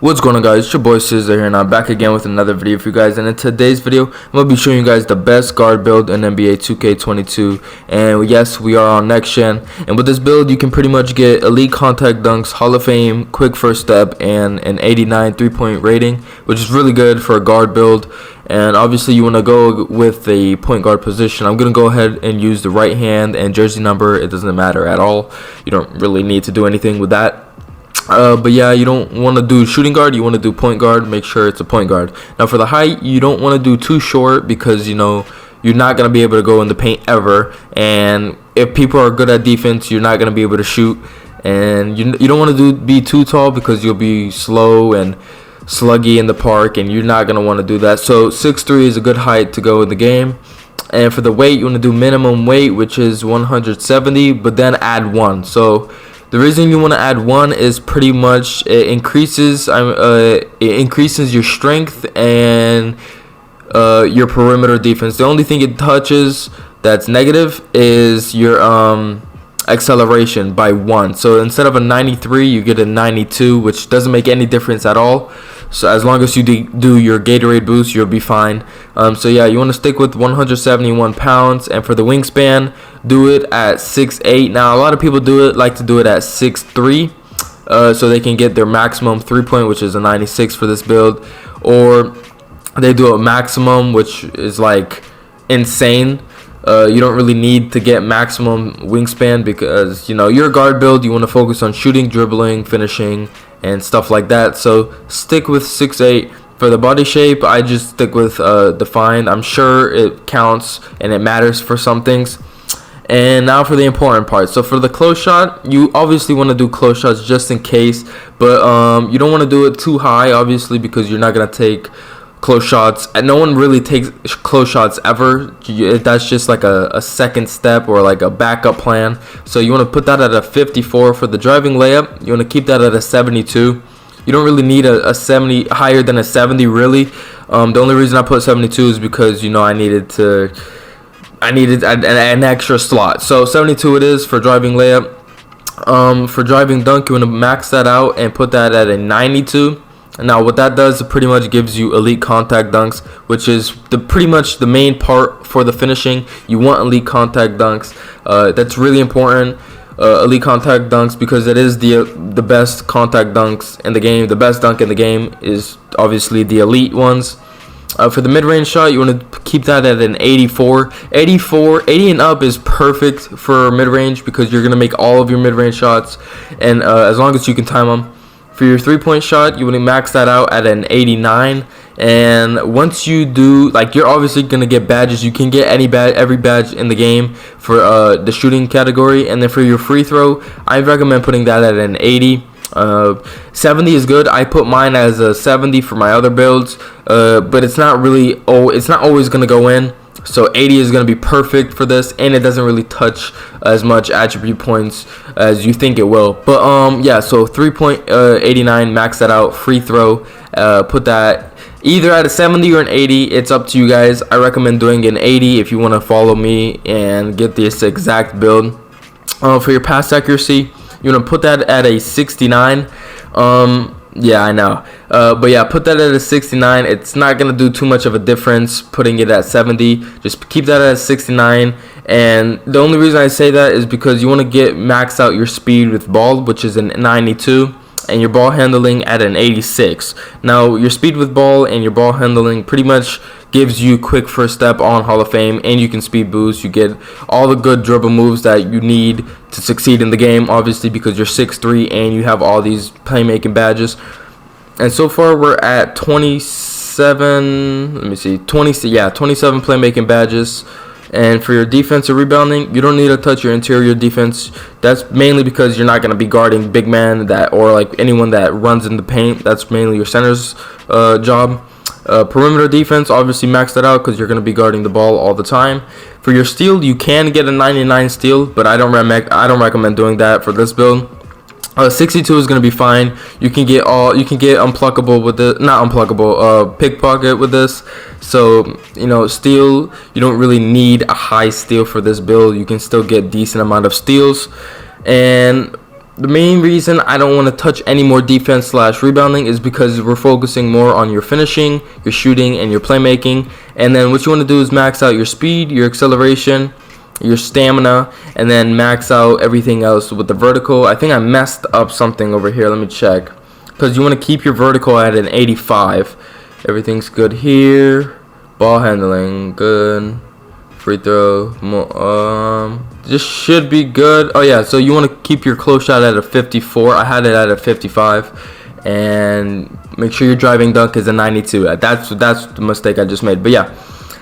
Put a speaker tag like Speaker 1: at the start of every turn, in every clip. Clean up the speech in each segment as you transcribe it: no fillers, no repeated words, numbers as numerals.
Speaker 1: What's going on, guys? It's your boy Scissor here, and I'm back again with another video for you guys. And in today's video, I'm going to be showing you guys the best guard build in NBA 2K22. And yes, we are on next gen. And with this build, you can pretty much get elite contact dunks, Hall of Fame, quick first step, and an 89 3-point rating, which is really good for a guard build. And obviously, you want to go with the point guard position. I'm going to go ahead and use the right hand and jersey number. It doesn't matter at all. You don't really need to do anything with that. But yeah, you don't want to do shooting guard, you want to do point guard. Make sure it's a point guard. Now for the height, you don't want to do too short because, you know, you're not going to be able to go in the paint ever. And if people are good at defense, you're not going to be able to shoot. And you don't want to be too tall because you'll be slow and sluggy in the park, and you're not going to want to do that. So 6'3" is a good height to go in the game. And for the weight, you want to do minimum weight, which is 170, but then add 1. So the reason you want to add 1 is pretty much it increases your strength and your perimeter defense. The only thing it touches that's negative is your acceleration by 1. So instead of a 93, you get a 92, which doesn't make any difference at all. So as long as you do your Gatorade boost, you'll be fine. So yeah, you want to stick with 171 pounds. And for the wingspan, do it at 6'8". Now a lot of people like to do it at 6'3", so they can get their maximum 3-point, which is a 96 for this build. Or they do a maximum, which is like insane. You don't really need to get maximum wingspan because, you know, your guard build, you want to focus on shooting, dribbling, finishing, and stuff like that. So stick with 6'8". For the body shape, I just stick with defined. I'm sure it counts and it matters for some things. And now for the important part. So for the close shot, you obviously want to do close shots just in case, but you don't want to do it too high, obviously, because you're not going to take close shots, and no one really takes close shots ever. That's just like a second step or like a backup plan. So you want to put that at a 54. For the driving layup, you want to keep that at a 72. You don't really need a 70, higher than a 70 really. The only reason I put 72 is because, you know, I needed an extra slot. So 72 it is for driving layup. For driving dunk, you want to max that out and put that at a 92. Now what that does, it pretty much gives you elite contact dunks, which is pretty much the main part for the finishing. You want elite contact dunks. That's really important. Elite contact dunks, because it is the best contact dunks in the game. The best dunk in the game is obviously the elite ones. For the mid-range shot, you want to keep that at an 84. 80 and up is perfect for mid-range because you're going to make all of your mid-range shots, and as long as you can time them. For your 3-point shot, you want to max that out at an 89. And once you do, like, you're obviously going to get badges. You can get every badge in the game for the shooting category. And then for your free throw, I recommend putting that at an 80. 70 is good. I put mine as a 70 for my other builds, but it's not always going to go in. So 80 is going to be perfect for this, and it doesn't really touch as much attribute points as you think it will. But yeah, so 3-point 89, max that out. Free throw, put that either at a 70 or an 80. It's up to you guys. I recommend doing an 80 if you want to follow me and get this exact build. For your pass accuracy, you want to put that at a 69. Yeah, I know. But yeah, put that at a 69. It's not going to do too much of a difference putting it at 70. Just keep that at 69. And the only reason I say that is because you want to get max out your speed with ball, which is a 92, and your ball handling at an 86. Now, your speed with ball and your ball handling pretty much gives you quick first step on Hall of Fame, and you can speed boost. You get all the good dribble moves that you need to succeed in the game, obviously, because you're 6'3" and you have all these playmaking badges. And so far we're at 27, let me see, 27 playmaking badges. And for your defensive rebounding, you don't need to touch your interior defense. That's mainly because you're not going to be guarding big man or like anyone that runs in the paint. That's mainly your center's job. Perimeter defense, obviously max that out because you're going to be guarding the ball all the time. For your steal, you can get a 99 steal, but I don't recommend doing that for this build. 62 is going to be fine. You can get unpluckable with it, not unpluckable, pickpocket with this. So, you know, steal, you don't really need a high steal for this build. You can still get decent amount of steals. And the main reason I don't want to touch any more defense slash rebounding is because we're focusing more on your finishing, your shooting, and your playmaking. And then what you want to do is max out your speed, your acceleration, your stamina, and then max out everything else with the vertical. I think I messed up something over here. Let me check. Because you want to keep your vertical at an 85. Everything's good here. Ball handling, good. Free throw, this should be good. Oh yeah, so you want to keep your close shot at a 54. I had it at a 55, and make sure your driving dunk is a 92. That's the mistake I just made. But yeah,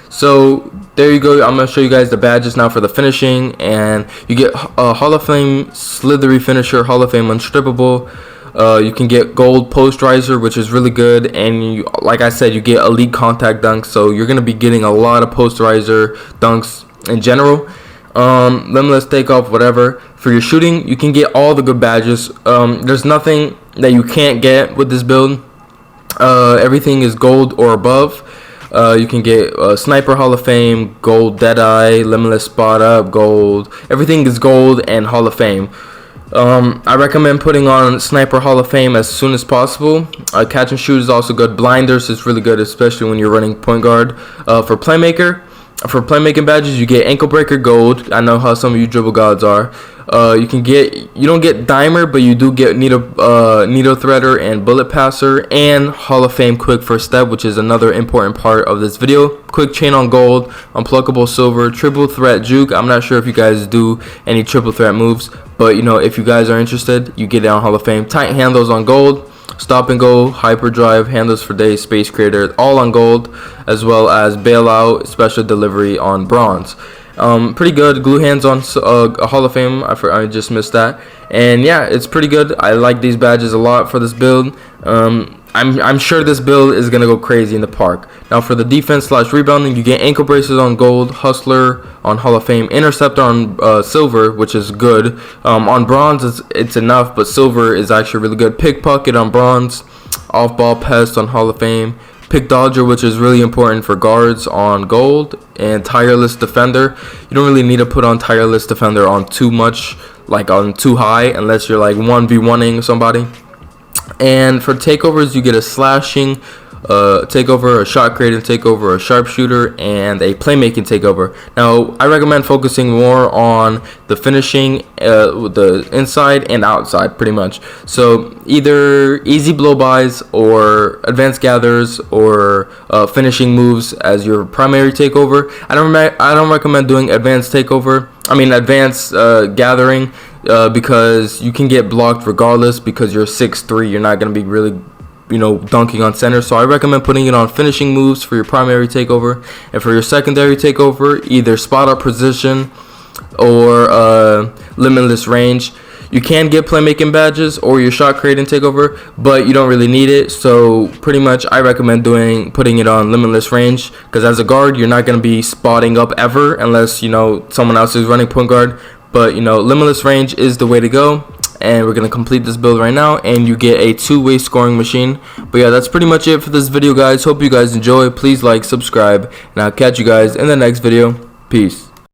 Speaker 1: so there you go. I'm gonna show you guys the badges now for the finishing, and you get a Hall of Fame slithery finisher, Hall of Fame unstrippable. You can get gold post riser, which is really good, and you, like I said, you get elite contact dunks, so you're gonna be getting a lot of post riser dunks in general. Limitless takeoff, whatever. For your shooting, you can get all the good badges. There's nothing that you can't get with this build. Everything is gold or above. You can get Sniper Hall of Fame, Gold Deadeye, Limitless Spot Up, Gold. Everything is gold and Hall of Fame. I recommend putting on Sniper Hall of Fame as soon as possible. Catch and shoot is also good. Blinders is really good, especially when you're running point guard. For playmaking badges, you get Ankle Breaker Gold. I know how some of you dribble gods are. You don't get Dimer, but you do get Needle Threader and Bullet Passer, and Hall of Fame Quick First Step, which is another important part of this video. Quick Chain on Gold, Unpluckable Silver, Triple Threat Juke. I'm not sure if you guys do any triple threat moves, but you know, if you guys are interested, you get it on Hall of Fame. Tight Handles on Gold. Stop and Go, Hyperdrive, Handles for Days, Space Creator, all on gold, as well as Bailout, Special Delivery on bronze. Pretty good. Glue Hands on a Hall of Fame. I just missed that. And yeah, it's pretty good. I like these badges a lot for this build. I'm sure this build is gonna go crazy in the park. Now for the defense slash rebounding, you get Ankle Braces on Gold, Hustler on Hall of Fame, Interceptor on Silver, which is good. On bronze, it's enough, but Silver is actually really good. Pickpocket on bronze, Off Ball Pest on Hall of Fame, Pick Dodger, which is really important for guards, on Gold, and Tireless Defender. You don't really need to put on Tireless Defender on too much, like on too high, unless you're like 1v1ing somebody. And for takeovers, you get a slashing takeover, a shot creating takeover, a sharpshooter, and a playmaking takeover. Now, I recommend focusing more on the finishing, with the inside and outside, pretty much. So either easy blow-bys or advanced gathers or finishing moves as your primary takeover. I don't recommend doing advanced gathering. Because you can get blocked regardless, because you're 6'3", you're not going to be really, dunking on center. So I recommend putting it on finishing moves for your primary takeover, and for your secondary takeover, either spot up position or limitless range. You can get playmaking badges or your shot creating takeover, but you don't really need it. So pretty much I recommend putting it on limitless range, because as a guard, you're not going to be spotting up ever unless someone else is running point guard. But limitless range is the way to go, and we're gonna complete this build right now, and you get a two-way scoring machine. But yeah, that's pretty much it for this video, guys. Hope you guys enjoy. Please like, subscribe, and I'll catch you guys in the next video. Peace.